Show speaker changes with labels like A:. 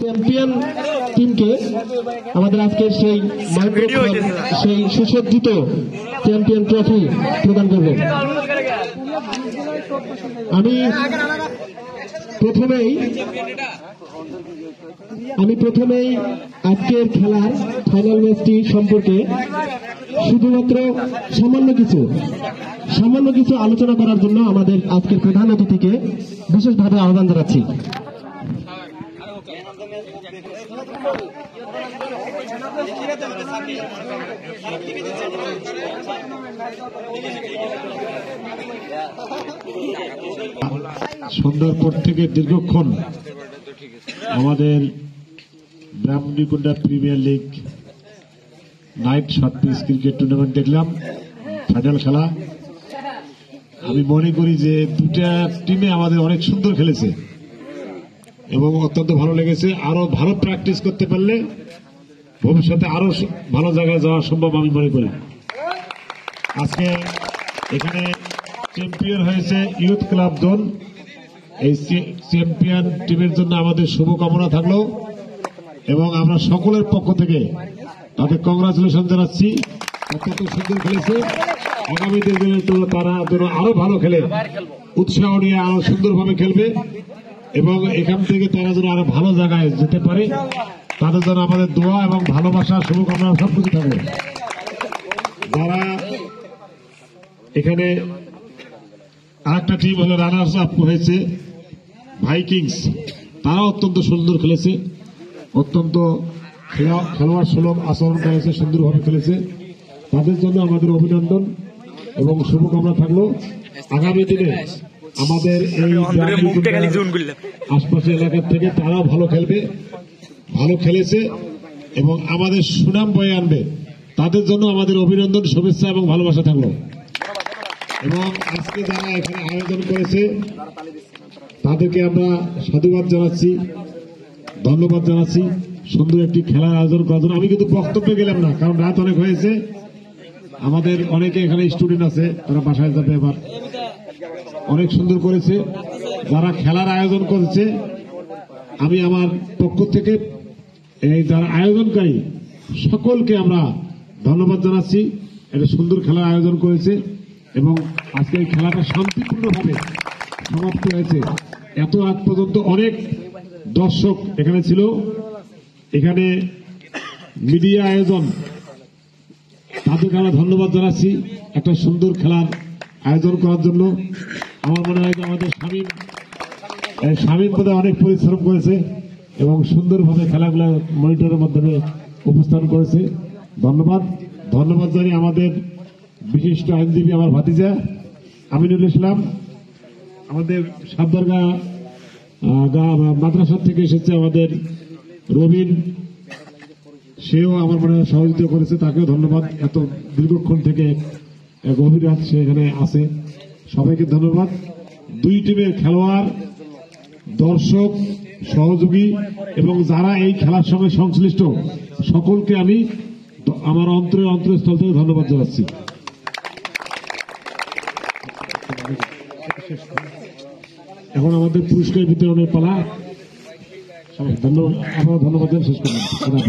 A: Champion টিমকে আমাদের আজকের সেই সেই সুসজ্জিত চ্যাম্পিয়ন ট্রফি প্রদান করবেন। আমি প্রথমেই আজকের খেলার ফাইনাল ম্যাচটি সম্পর্কে শুধুমাত্র সামান্য কিছু আলোচনা করার জন্য আমাদের আজকের প্রধান অতিথিকে বিশেষভাবে আহ্বান জানাচ্ছি।
B: সন্ধ্যার পর থেকে দীর্ঘক্ষণ আমাদের Brahmanikunda premier league night short pitch cricket tournament দেখলাম, ফাইনাল খেলা। আমি মনে করি যে দুটা টিমে আমাদের অনেক সুন্দর খেলেছে এবং অত্যন্ত ভালো লেগেছে। আরো ভালো প্র্যাকটিস করতে পারলে ভবিষ্যতে আরো ভালো জায়গায় যাওয়া সম্ভব আমি মনে করি। আজকে এখানে চ্যাম্পিয়ন হয়েছে ইউথ ক্লাব দল। এই চ্যাম্পিয়ন টিমের জন্য আমাদের শুভকামনা থাকলো এবং আমরা সকলের পক্ষ থেকে তাদের কংগ্রাচুলেশন জানাচ্ছি। অত্যন্ত সুন্দর খেলেছে। আগামী দিনের জন্য তারা আরো ভালো খেলে উৎসাহ নিয়ে আরো সুন্দরভাবে খেলবে এবং এখান থেকে তারা যেন আরো ভালো জায়গায় যেতে পারে তাদের জন্য আমাদের দোয়া এবং ভালোবাসা শুভকামনা সবকিছু থাকবে। যারা এখানে আরেকটা টিম হলো রানার্স আপ হয়েছে ভাইকিংস, তারা অত্যন্ত সুন্দর খেলেছে, অত্যন্ত খেলোয়াড় সুলভ আচরণ করেছে, সুন্দরভাবে খেলেছে। তাদের জন্য আমাদের অভিনন্দন এবং শুভকামনা থাকলো। আগামী দিনে আমাদের এই আশপাশের এলাকার থেকে তারাও ভালো খেলবে, ভালো খেলেছে এবং আমাদের সুনাম বয়ে আনবে। তাদের জন্য আমাদের অভিনন্দন, শুভেচ্ছা এবং ভালোবাসা থাকলো। এবং আজকে যারা এখানে আয়োজন করেছে তাদেরকে আমরা সাধুবাদ জানাচ্ছি, ধন্যবাদ জানাচ্ছি সুন্দর একটি খেলার আয়োজন করার জন্য। আমি কিন্তু বক্তব্যে গেলাম না, কারণ রাত অনেক হয়েছে। আমাদের অনেকে এখানে স্টুডেন্ট আছে, তারা বাসায় যাবে। এবার অনেক সুন্দর করেছে যারা খেলার আয়োজন করেছে। আমি আমার পক্ষ থেকে এই যারা আয়োজনকারী সকলকে আমরা ধন্যবাদ জানাচ্ছি। এটা সুন্দর খেলার আয়োজন করেছে এবং আজকে এই খেলাটা শান্তিপূর্ণভাবে সমাপ্ত হয়েছে। এত রাত পর্যন্ত অনেক দর্শক এখানে ছিল। এখানে মিডিয়া আয়োজন, তাদেরকে আমরা ধন্যবাদ জানাচ্ছি একটা সুন্দর খেলার আয়োজন করার জন্য। আমার মনে হয় যে আমাদের স্বামীর বোধহয় অনেক পরিশ্রম করেছে এবং সুন্দরভাবে খেলাগুলো মনিটরের মাধ্যমে উপস্থাপন করেছে। ধন্যবাদ জানি আমাদের বিশিষ্ট আইনজীবী আমার ভাতিজা আমিনুল ইসলাম, আমাদের সাবদারগা মাদ্রাসা থেকে এসেছে আমাদের রবিন, সেও আমার মনে হয় সহযোগিতা করেছে, তাকেও ধন্যবাদ। এত দীর্ঘক্ষণ থেকে গভীর রাত সে এখানে আছে, সবাইকে ধন্যবাদ। দুই টিমের খেলোয়াড়, দর্শক, সহযোগী এবং যারা এই খেলার সঙ্গে সংশ্লিষ্ট সকলকে আমি আমার অন্তরস্থল থেকে ধন্যবাদ জানাচ্ছি। এখন আমাদের পুরস্কার বিতরণের পালা। ধন্যবাদ, ধন্যবাদ শেষ করবেন।